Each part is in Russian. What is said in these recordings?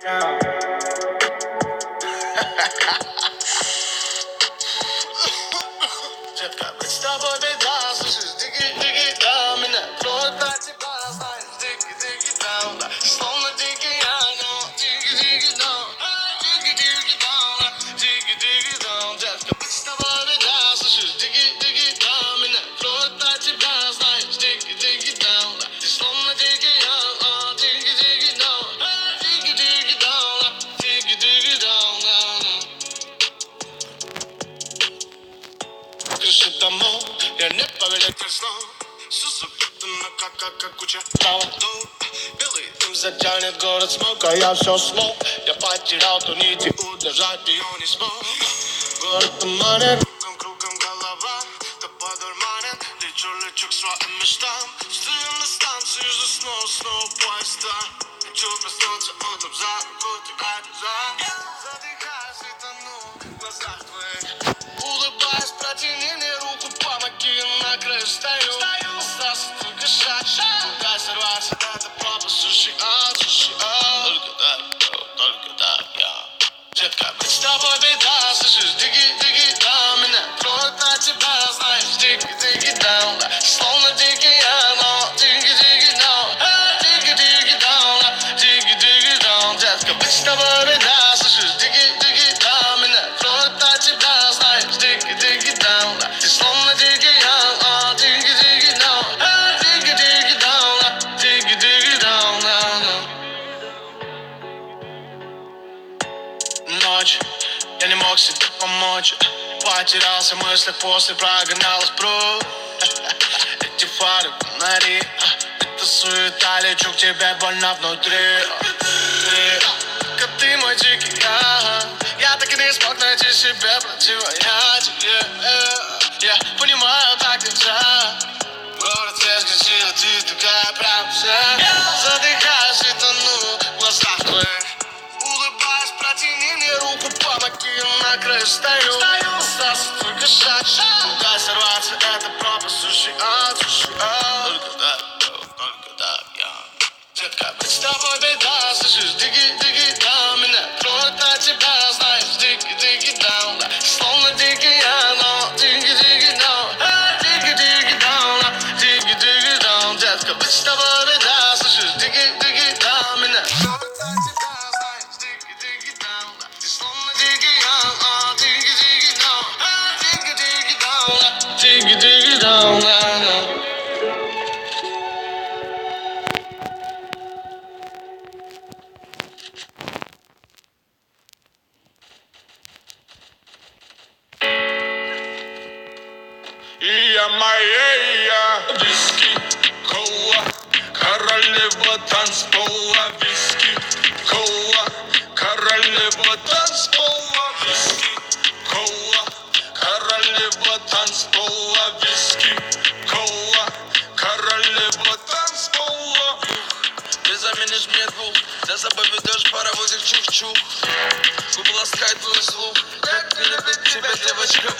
Детка, быть с тобой беда, слышишь, дикий, да, меня кроет от тебя, знаешь, дикий, да, словно дикий ангел, дикий, да, дикий, да, детка, быть с тобой беда, слышишь, дикий, да, меня кроет от тебя, знаешь, дикий, да, ты словно дикий ангел, дикий, да, дикий, да, крыши домов, я не повелитель снов. Сусуптана, как куча проводов. Белый дым затянет город смог, а я все смог. Я потерял ту нить и удержать ее не смог. Город туманен, кругом голова. Тобой дурманен, лечу к своим мечтам. Стою на станции, жду снова поезда. Хочу проснуться утром за руку, тебя держать. Задыхаюсь и тону в глазах твоих. Улыбаясь, протяни мне руку, помоги, на краю стою. Остался только шаг, дай сорваться, это папа, суши, только так, я. Детка, быть с тобой беда, слышишь, дикий, да, меня кроет от тебя, знаешь, дикий, да, словно дикий, но дикий, да, дикий, да, детка, быть с тобой беда, слышишь, дикий, да, меня кроет от тебя, знаешь, дикий, да, ты словно дикий, но дикий, да, дикий, да. Ночь, я не мог себе помочь. Потерялся в мыслях, после прогонялась прочь. Эти фары, фонари, это суета, лечу к тебе больно внутри. Ты мой дикий я так и не смог найти себе противоядие. Я понимаю, так нельзя. Город резкой силы, ты такая прям вся. Задыхаюсь и тону в глазах твоих. Улыбаясь, протяни мне руку, помоги, на краю стою. Остался только шаг, дай сорваться, это пропасть, суши, только так, я. Детка, быть с тобой беда, слышишь, дикий, да, меня кроет от тебя, знаешь, дикий, да, словно дикий, но дикий, да, дикий, да, детка, быть с тобой беда, слышишь, дикий, да, меня кроет от тебя, знаешь, дикий, да, ты словно дикий, но дикий, да, дикий, да. Я моя виски, кола, королева танцпола, виски, кола, королева танцпола, виски, кола, королева танцпола, виски, кола, королева танцпола. Ты заменишь мне двух, за собой ведешь паровозик чух-чух. Губы ласкает твой слух, как любит тебя девочка,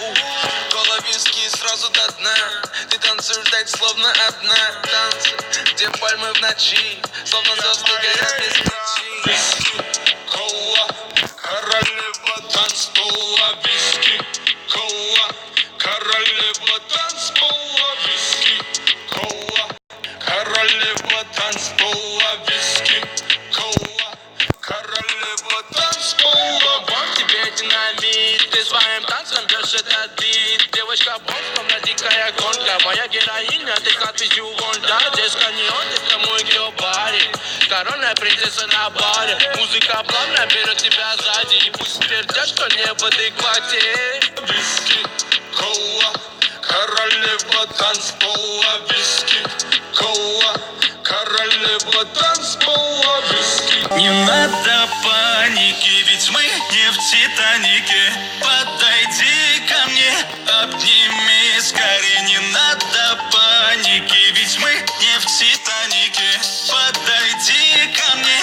кола, виски сразу до дна. Ты танцуешь, дай словно одна. Танцы, где пальмы в ночи, словно звезды горят без свечи. Виски, кола, королева танцпола, виски, кола, королева танцпола, виски, кола, королева танцпола, виски, кола, королева танцпола. Вот тебе динамит, ты своим танцем бьешь этот бит. Девочка бомб, словно дикая гонка. Моя героиня, ты как тысячу вон, да. Здесь каньон, это мой геопарик. Коронная принцесса на баре. Музыка плавно берет тебя сзади. И пусть твердят, что не в адеквате. Виски, кола, королева танцпола, виски, кола, королева танцпола, виски. Не надо паники, ведь мы не в Титанике. Подойди ко мне, обними скорее. Не надо паники, ведь мы не в Титанике. Подойди ко мне,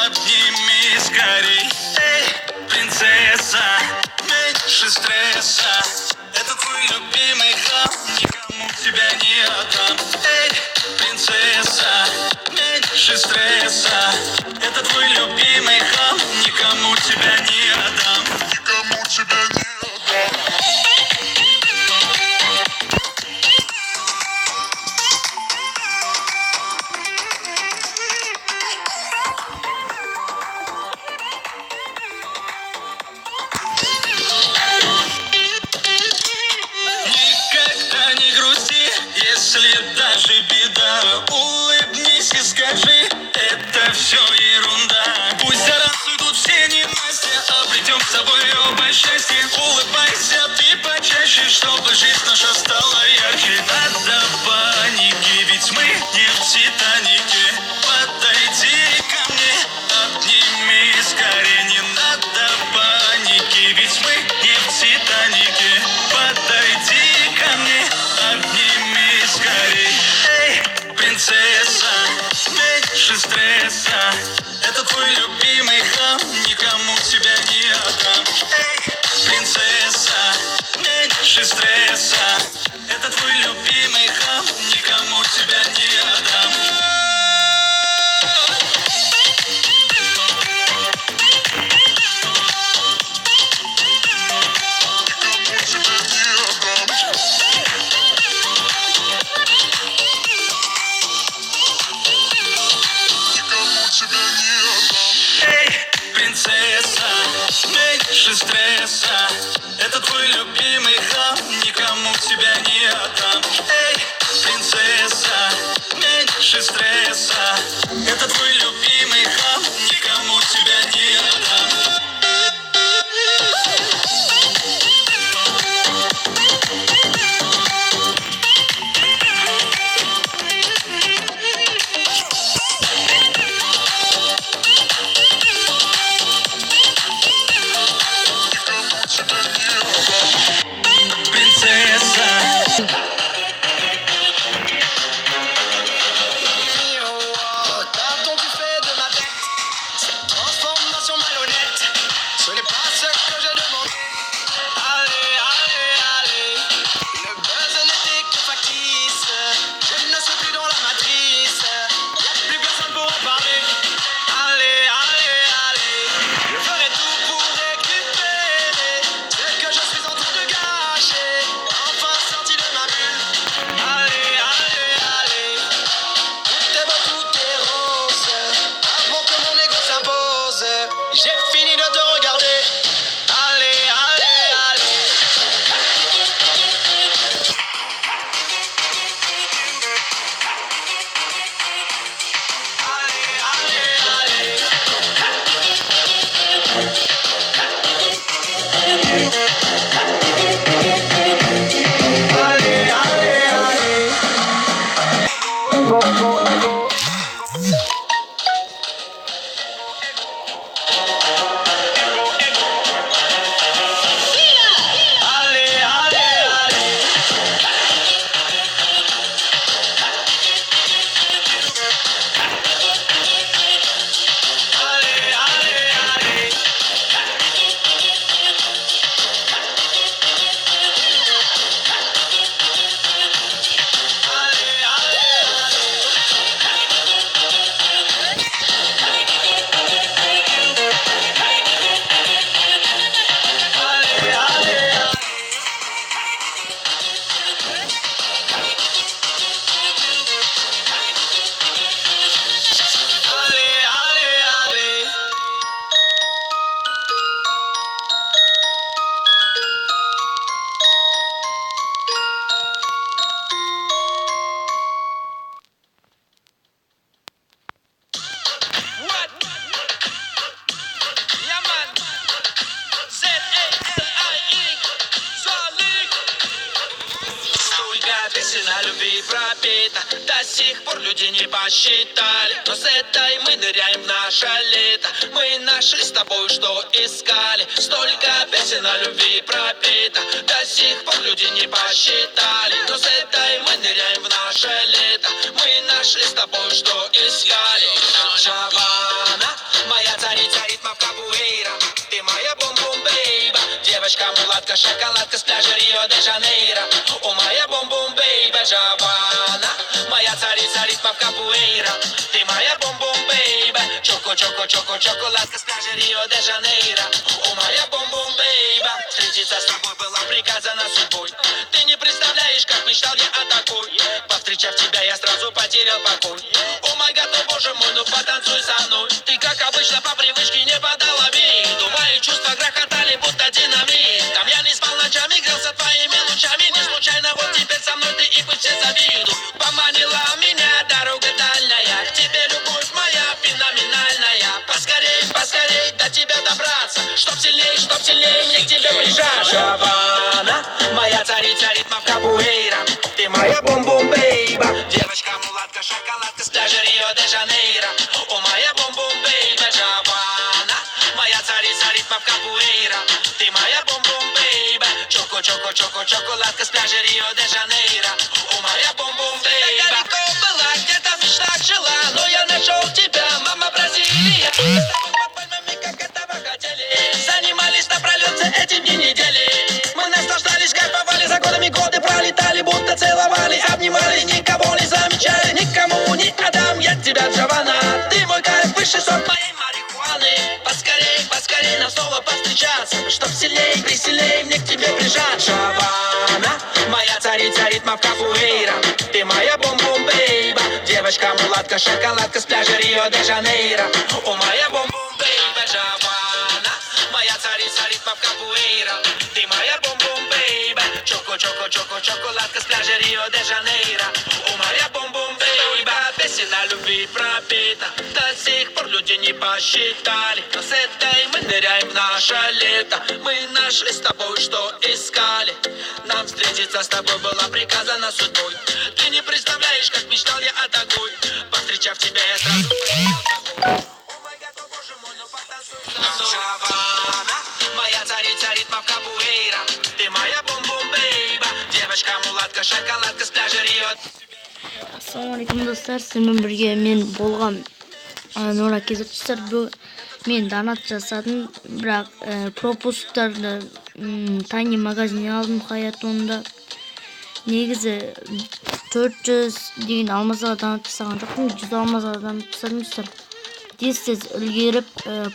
обними скорей. Эй, принцесса, меньше стресса. Это твой любимый храм, никому тебя не отдам. Эй, принцесса, меньше стресса. Это твой любимый храм, жизнь наша стала ярче. Надо паники, ведь мы не в Титанике. Подойди ко мне, обними скорее. Не надо паники, ведь мы не в Титанике. Подойди ко мне, обними скорее. Эй, принцесса, меньше стресса. Это твой любимый хам, никому тебя не отдам. Эй, принцесса, меньше стресса. Это твой любимый хам, никому тебя не отдам. Эй, принцесса, меньше стресса. Это твой любимый хам, никому тебя не отдам. Эй, принцесса, меньше стресса. Это твой любимый хам, никому тебя не отдам. Pardon, tu fais de ma tête cette transformation malhonnête. Ce n'est pas ce que je demandais. Allez, allez, allez. Le buzz n'était que factice. Je ne suis plus dans la matrice. Y'a plus personne pour en parler. Allez, allez, allez. Je ferai tout pour récupérer ce que je suis en train de gâcher. Enfin sorti de ma bulle. Allez, allez, allez. Tout est beau, tout est rose. Avant que mon ego s'impose, j'ai fini de te regarder. Allez, allez, allez. Allez, allez, allez. Allez, allez, allez. Allez, allez, allez. Allez, allez, allez. Allez, allez, allez. Allez, allez, allez, allez, allez. What? Yeah, man. Z-A-L-I-E. Залик. Столько песен о любви пропито, до сих пор люди не посчитали. Но с этой мы ныряем в наше лето. Мы нашли с тобой, что искали. Столько песен о любви пропито, до сих пор люди не посчитали. Но с этой мы ныряем в наше лето. Мы нашли с тобой, что искали. Джавана, моя царица ритмов капуэйра. Ты моя бум-бум-бейба. Девочка, мулатка, шоколадка с пляжа Рио-де-Жанейро. О, моя бум-бум-бейба. Джавана, моя царица ритмов капуэйра. Ты моя бум-бум-бейба. Чоко-чоко-чоко, шоколадка с пляжа Рио-де-Жанейро. О, моя бум-бум-бейба. Встретиться с тобой было приказано судьбой. Ты не представляешь, как мечтал я о такой. Повстречав тебя, я сразу потерял покой. О май гад, о боже мой, ну потанцуй со мной. Ты, как обычно, по привычке не подала виду. Мои чувства грохотали, будто динамит. Там я не спал ночами, грелся твоими лучами. Не случайно, вот теперь со мной ты и пусть все завидуют. Поманила меня дорога дальняя. К тебе любовь моя феноменальная. Поскорей, поскорей до тебя добраться. Чтоб сильней мне к тебе прижаться. Шавана, моя царица ритма капуэйра. Ты моя бум-бум бейба. Девочка мулатка, шоколадка с пляжа Рио-де-Жанейро. О, моя бум-бум бейба, Джавана. Моя царица ритмов капуэйра. Ты моя бум-бум бейба. Чоко-чоко-чоко, шоколадка с пляжа Рио-де-Жанейро. О, моя бум-бум бейба. Так далеко была, где-то в мечтах жила, но я нашел тебя, мама Бразилия. С тобой под пальмами, как этого хотели. Занимались напролет за эти дни недели. Мы наслаждались, кайфовали, за годы пролетали, будто целовались, обнимались, никого не замечали, никому не отдам я тебя, Джавана. Ты мой кайф, высший сорт моей марихуаны. Поскорей, поскорей нам снова повстречаться, чтоб сильней, присильней мне к тебе прижать. Джавана, моя царица ритмов капуэйра. Ты моя бум-бум бейба. Девочка мулатка, шоколадка с пляжа Рио-де-Жанейро. О, моя бум-бум бейба, Джавана. Моя царица ритмов капуэйра. Ты моя бум-бум бейба. Чоко-чоко-чоко, шоколадка с пляжа Рио-де-Жанейро. О, моя бум-бум бейба. Песня о любви пропита, до сих пор люди не посчитали, но с этой мы ныряем в наше лето. Мы нашли с тобой, что искали. Нам встретиться с тобой было приказано судьбой. Ты не представляешь, как мечтал я о такой. Повстречав тебя, я сразу потерял такой. О май гад, о боже мой, ну потанцуй со мной. Джавана, моя царица ритмов капуэйра. Ты моя бум-бум бейба. Девочка мулатка, шоколадка с пляжа Рио. Assalamualaikum dostlar, sizlerle birge men bolgan Nora Kezirçiler bu men donat jasadım, biroq propusktарды Tiny magazine aldım hayatonda. Negizi 400 degan almasaga donat jasagan joqman, 100 almasaga donat jasadım dostlar. Tez ilgerip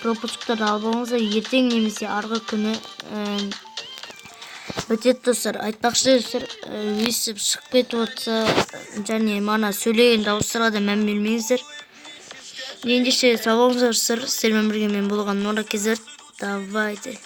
propusktарды alып алыңыздар, ертең немесе арғы күні өтет достар. Айтпақшы достар, өсіп шығып кетіп отса және мана сөйлеген дауыстарға да мән бермеңіздер. Ендеше сау болыңыздар, сіздермен бірге мен болған Нора Кезір. Давайте.